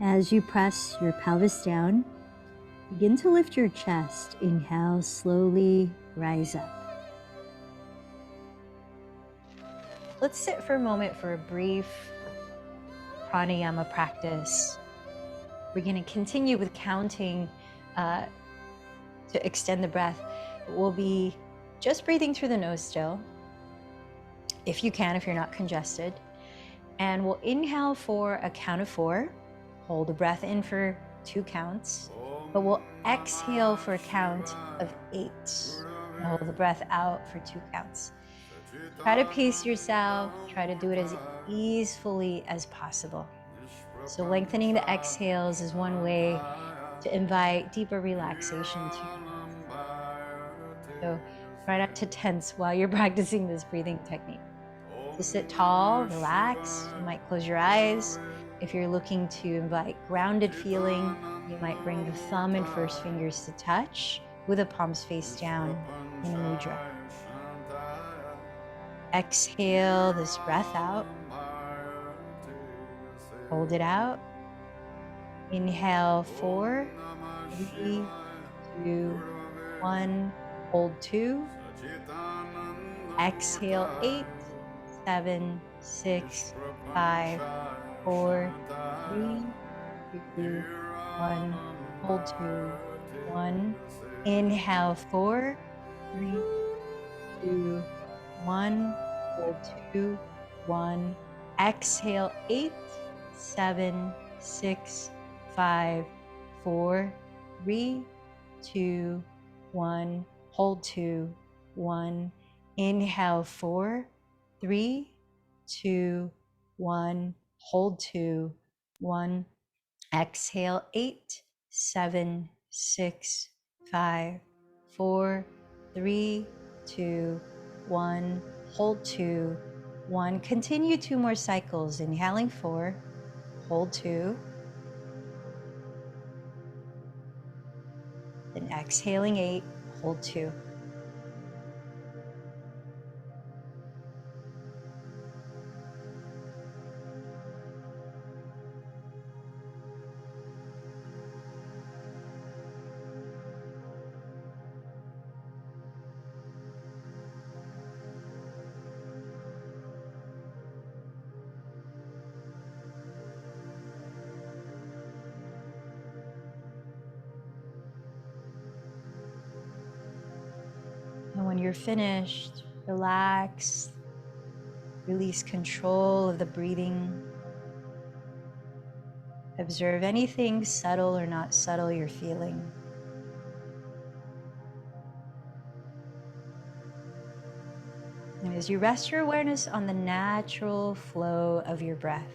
As you press your pelvis down, begin to lift your chest. Inhale, slowly rise up. Let's sit for a moment for a brief pranayama practice. We're going to continue with counting to extend the breath. We'll be just breathing through the nose still, if you can, if you're not congested. And we'll inhale for a count of 4, hold the breath in for 2 counts, but we'll exhale for a count of 8. And hold the breath out for 2 counts. Try to pace yourself, try to do it as easily as possible. So lengthening the exhales is one way to invite deeper relaxation too. So try not to tense while you're practicing this breathing technique. So sit tall, relax. You might close your eyes. If you're looking to invite grounded feeling, you might bring the thumb and first fingers to touch with the palms face down in a mudra. Exhale this breath out. Hold it out. Inhale 4, 3, 2, 1. Hold 2. Exhale 8, 7, 6, 5, 4, 3, 2, 1. Hold 2, 1. Inhale 4, 3, 2, 1. Hold 2, 1. Exhale 8, 7, 6, 5, 4, 3, 2, 1. Hold 2, 1. Inhale 4, 3, 2, 1. Hold 2, 1. Exhale 8, 7, 6, 5, 4, 3, 2, 1. Hold 2, 1. Continue 2 more cycles. Inhaling 4, hold 2. Then exhaling 8, hold 2. And when you're finished, relax, release control of the breathing. Observe anything subtle or not subtle you're feeling. And as you rest your awareness on the natural flow of your breath,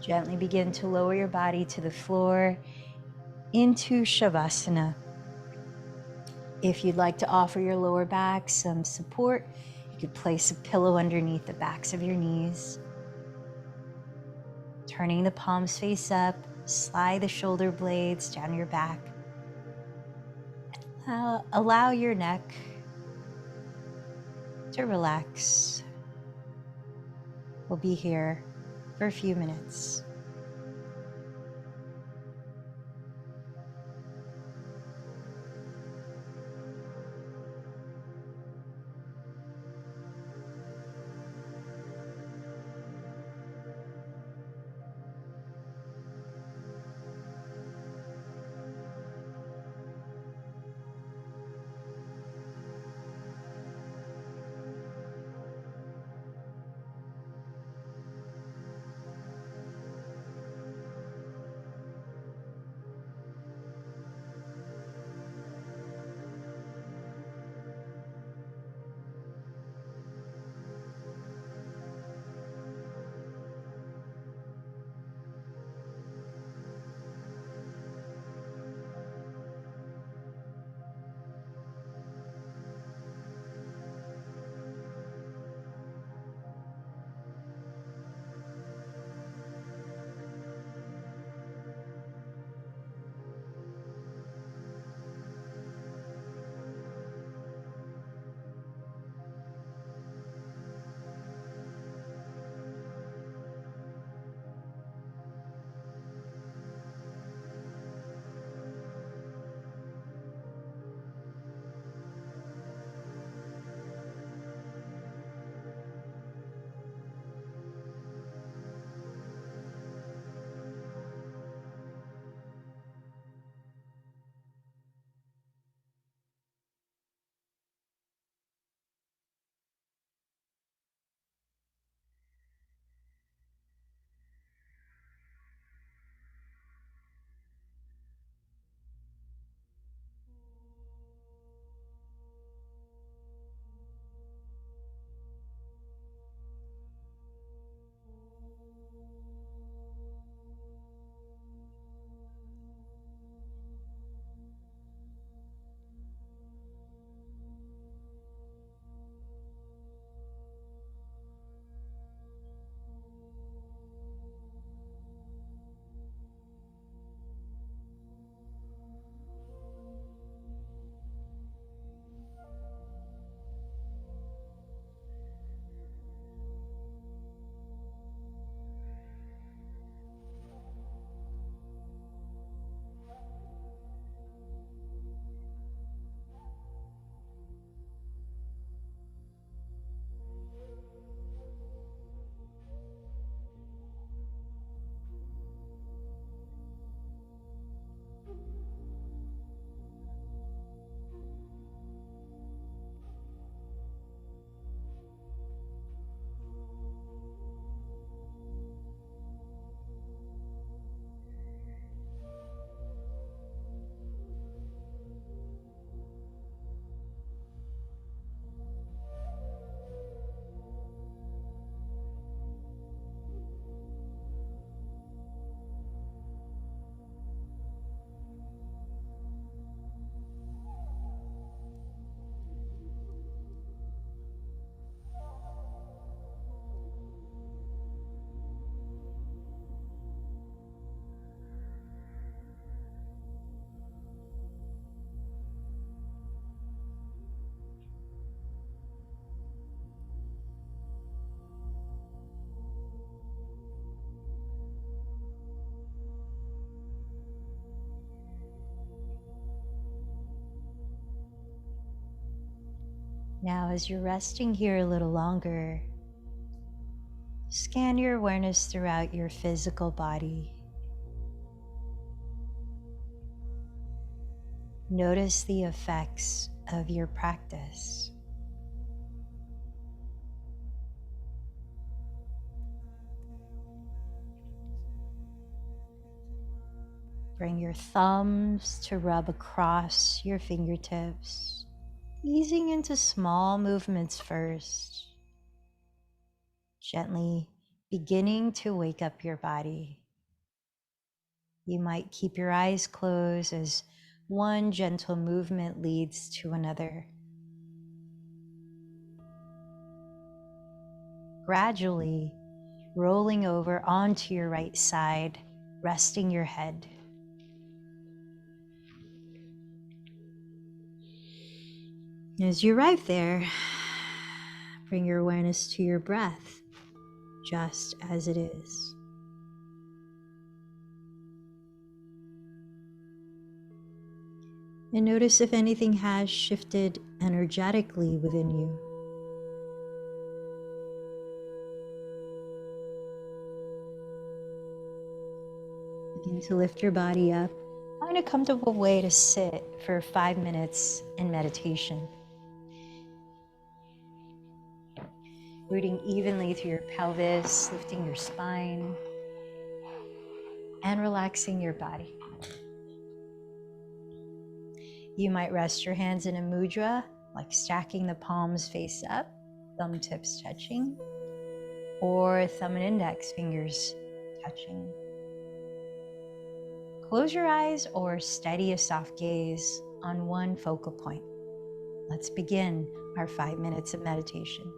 gently begin to lower your body to the floor into Shavasana. If you'd like to offer your lower back some support, you could place a pillow underneath the backs of your knees. Turning the palms face up, slide the shoulder blades down your back. Allow your neck to relax. We'll be here for a few minutes. Now, as you're resting here a little longer, scan your awareness throughout your physical body. Notice the effects of your practice. Bring your thumbs to rub across your fingertips, easing into small movements first, gently beginning to wake up your body. You might keep your eyes closed as one gentle movement leads to another. Gradually rolling over onto your right side, resting your head. As you arrive there, bring your awareness to your breath, just as it is. And notice if anything has shifted energetically within you. Begin to lift your body up. Find a comfortable way to sit for 5 minutes in meditation. Rooting evenly through your pelvis, lifting your spine, and relaxing your body. You might rest your hands in a mudra, like stacking the palms face up, thumb tips touching, or thumb and index fingers touching. Close your eyes or steady a soft gaze on one focal point. Let's begin our 5 minutes of meditation.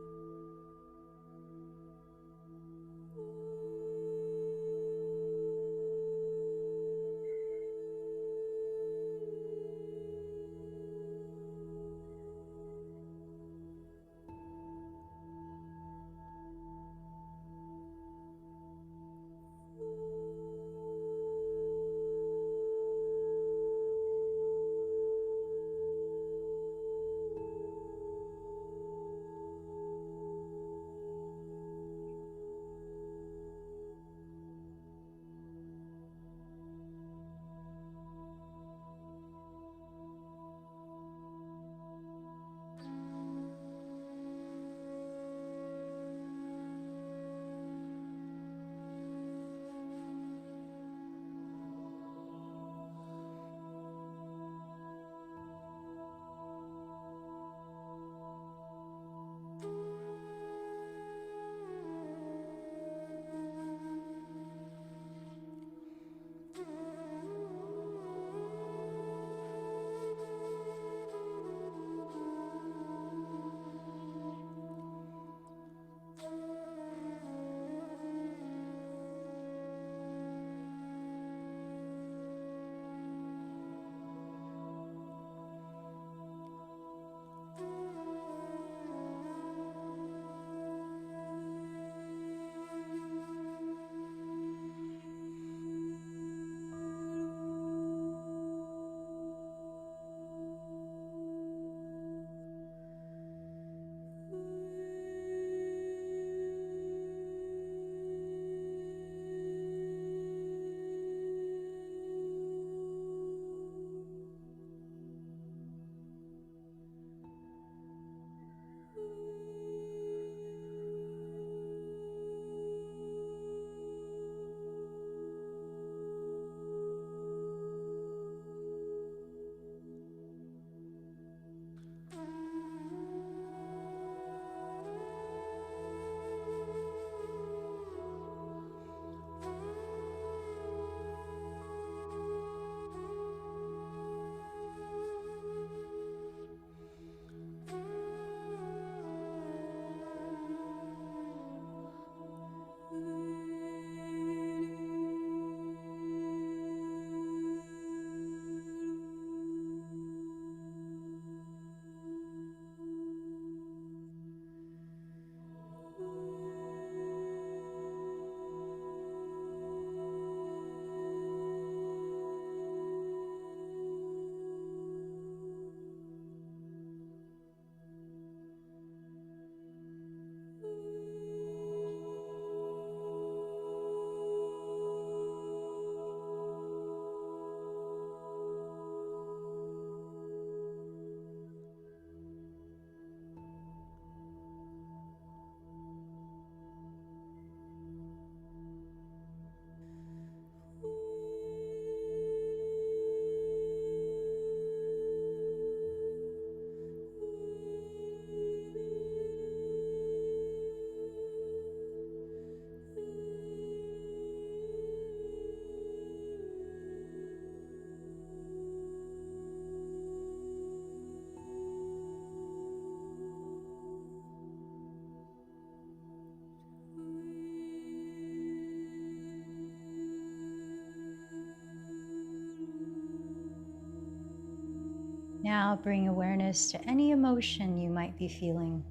Now bring awareness to any emotion you might be feeling.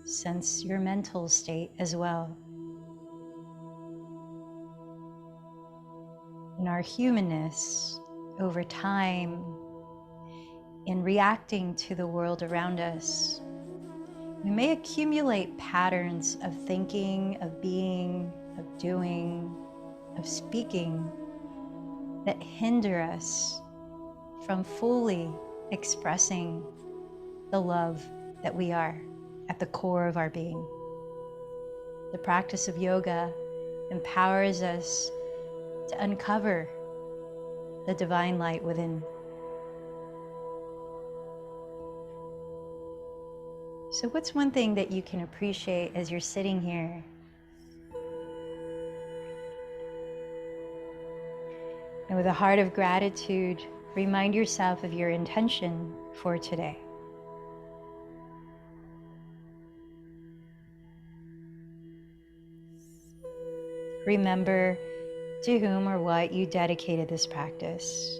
Sense your mental state as well. In our humanness, over time, in reacting to the world around us, we may accumulate patterns of thinking, of being, of doing, of speaking that hinder us from fully expressing the love that we are at the core of our being. The practice of yoga empowers us to uncover the divine light within. So what's one thing that you can appreciate as you're sitting here? And with a heart of gratitude, remind yourself of your intention for today. Remember to whom or what you dedicated this practice.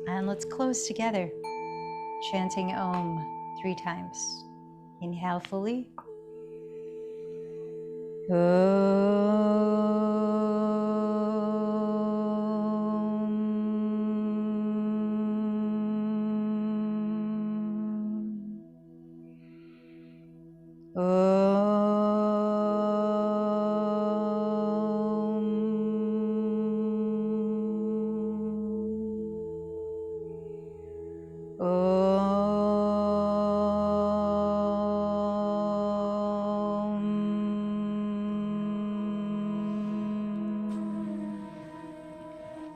And let's close together, chanting Om 3 times. Inhale fully.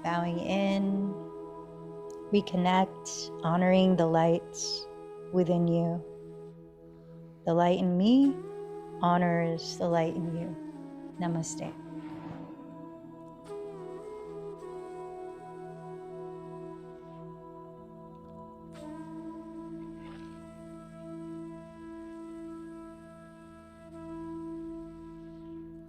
Bowing in, reconnect, honoring the light within you. The light in me honors the light in you. Namaste.